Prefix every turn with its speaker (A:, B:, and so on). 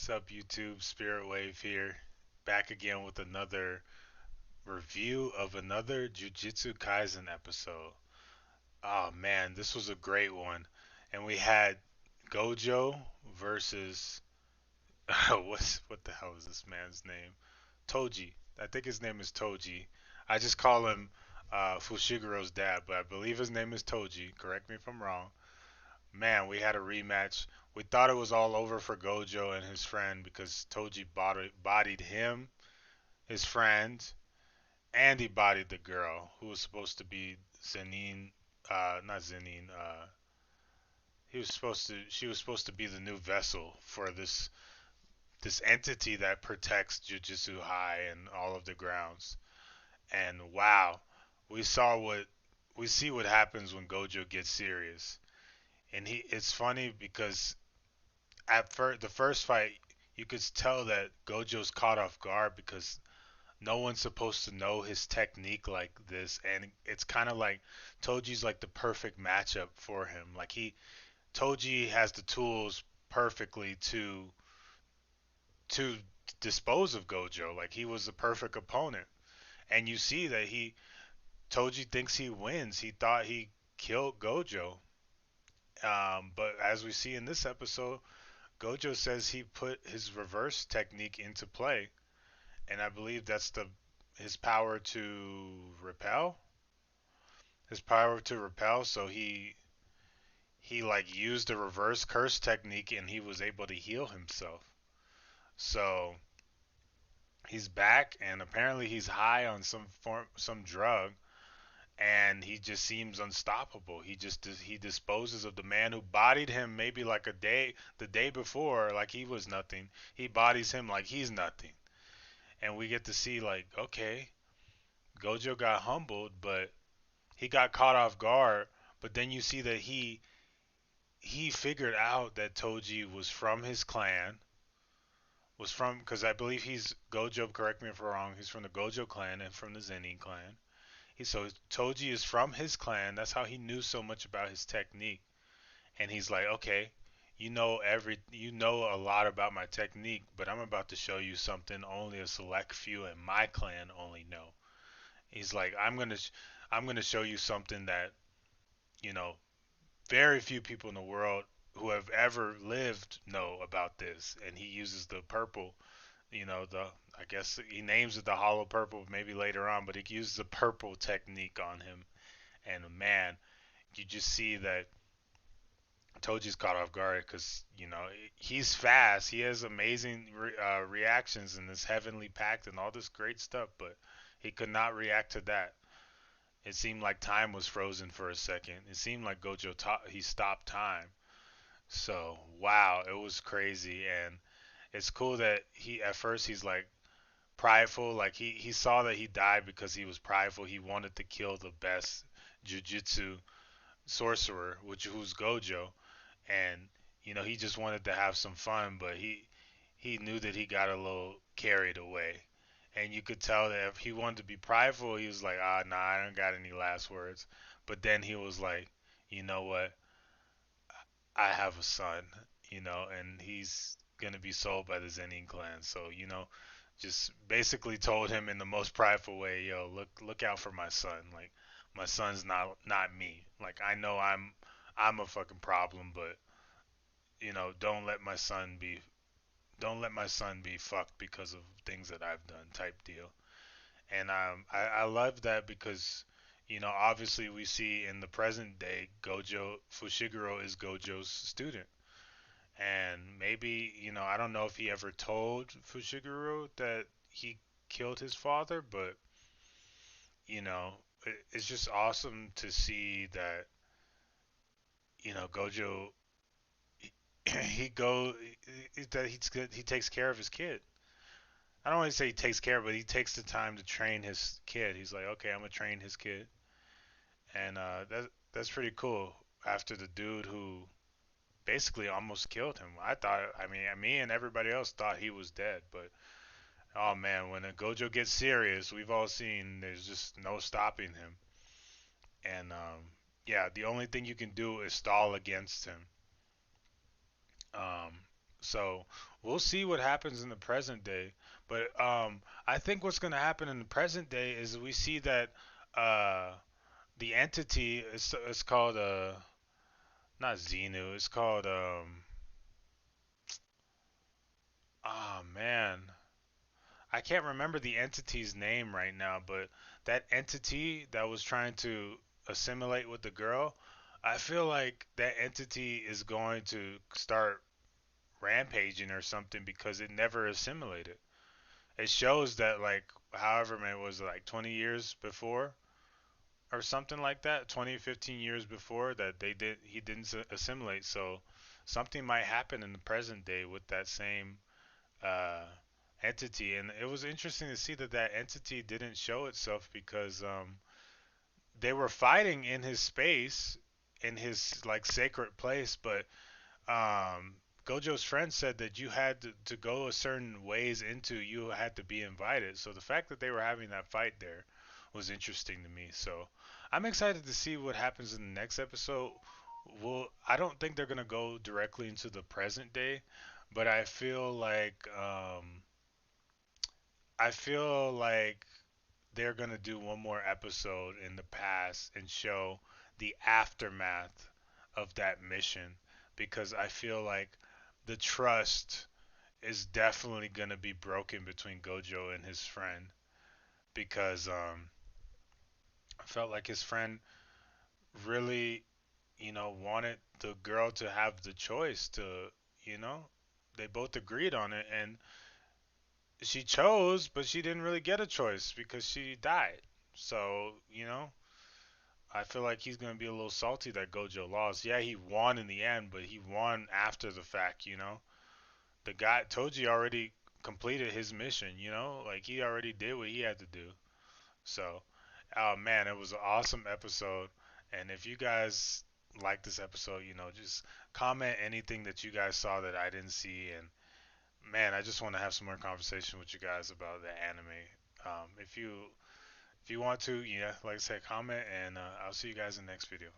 A: What's up, YouTube? Spirit Wave here, back again with another review of another Jujutsu Kaisen episode. Oh man, this was a great one, and we had Gojo versus what the hell is this man's name? Toji. I think his name is Toji. I just call him Fushiguro's dad, but I believe his name is Toji. Correct me if I'm wrong. Man, we had a rematch. We thought it was all over for Gojo and his friend because Toji bodied him, his friend, and he bodied the girl who was supposed to be Zenin. Not Zenin. She was supposed to be the new vessel for this entity that protects Jujutsu High and all of the grounds. And wow, we saw what we see what happens when Gojo gets serious. And it's funny because at the first fight, you could tell that Gojo's caught off guard because no one's supposed to know his technique like this, and it's kind of like Toji's like the perfect matchup for him. Like Toji has the tools perfectly to dispose of Gojo. Like he was the perfect opponent, and you see that Toji thinks he wins. He thought he killed Gojo, but as we see in this episode, Gojo says he put his reverse technique into play, and I believe that's the his power to repel. His power to repel. So he like used the reverse curse technique, and he was able to heal himself. So he's back, and apparently he's high on some drug, and he just seems unstoppable. He disposes of the man who bodied him maybe like the day before, like he was nothing. He bodies him like he's nothing, and we get to see like, okay, Gojo got humbled, but he got caught off guard. But then you see that he figured out that Toji was from his clan, was from because I believe he's Gojo. Correct me if I'm wrong. He's from the Gojo clan and from the Zenin clan. So Toji is from his clan. That's how he knew so much about his technique. And he's like, okay, you know a lot about my technique, but I'm about to show you something only a select few in my clan only know. He's like, I'm gonna show you something that you know very few people in the world who have ever lived know about this. And he uses the purple, the I guess he names it the hollow purple maybe later on, but he uses the purple technique on him. And man, you just see that Toji's caught off guard because he's fast. He has amazing reactions and this heavenly pact and all this great stuff, but he could not react to that. It seemed like time was frozen for a second. It seemed like he stopped time. So wow, it was crazy, and it's cool that he at first he's like prideful, like he saw that he died because he was prideful. He wanted to kill the best jujutsu sorcerer, which who's Gojo, and he just wanted to have some fun, but he knew that he got a little carried away. And you could tell that if he wanted to be prideful, he was like, ah, nah, I don't got any last words. But then he was like, you know what? I have a son, and he's gonna be sold by the Zenin clan. So, just basically told him in the most prideful way, yo, look out for my son. Like my son's not me. Like I know I'm a fucking problem, but don't let my son be fucked because of things that I've done type deal. And I love that because obviously we see in the present day Gojo Fushiguro is Gojo's student. And maybe, I don't know if he ever told Fushiguro that he killed his father, but you know, it's just awesome to see that, Gojo he go that he takes care of his kid. I don't want to say he takes care, but he takes the time to train his kid. He's like, okay, I'm gonna train his kid, and that's pretty cool. After the dude who basically almost killed him, I mean, me and everybody else thought he was dead, but oh man, when a Gojo gets serious, we've all seen there's just no stopping him, and yeah, the only thing you can do is stall against him. Um, So we'll see what happens in the present day. But I think what's going to happen in the present day is we see that uh, the entity is called not Xenu. It's called oh man, I can't remember the entity's name right now. But that entity that was trying to assimilate with the girl, I feel like that entity is going to start rampaging or something because it never assimilated. It shows that like however many was it, like 20 years before or something like that, 20 15 years before that he didn't assimilate. So something might happen in the present day with that same uh, entity. And it was interesting to see that that entity didn't show itself because they were fighting in his space, in his like sacred place, but um, Gojo's friend said that you had to go a certain ways into, you had to be invited. So the fact that they were having that fight there was interesting to me. So I'm excited to see what happens in the next episode. I don't think they're gonna go directly into the present day, but I feel like they're gonna do one more episode in the past and show the aftermath of that mission because I feel like the trust is definitely gonna be broken between Gojo and his friend because I felt like his friend really, wanted the girl to have the choice to, you know, they both agreed on it and she chose, but she didn't really get a choice because she died. So, I feel like he's gonna be a little salty that Gojo lost. Yeah, he won in the end, but he won after the fact. The guy Toji already completed his mission, like he already did what he had to do. So, oh man, it was an awesome episode. And if you guys like this episode, just comment anything that you guys saw that I didn't see. And man, I just want to have some more conversation with you guys about the anime. If you want to, yeah, like I said, comment, and I'll see you guys in the next video.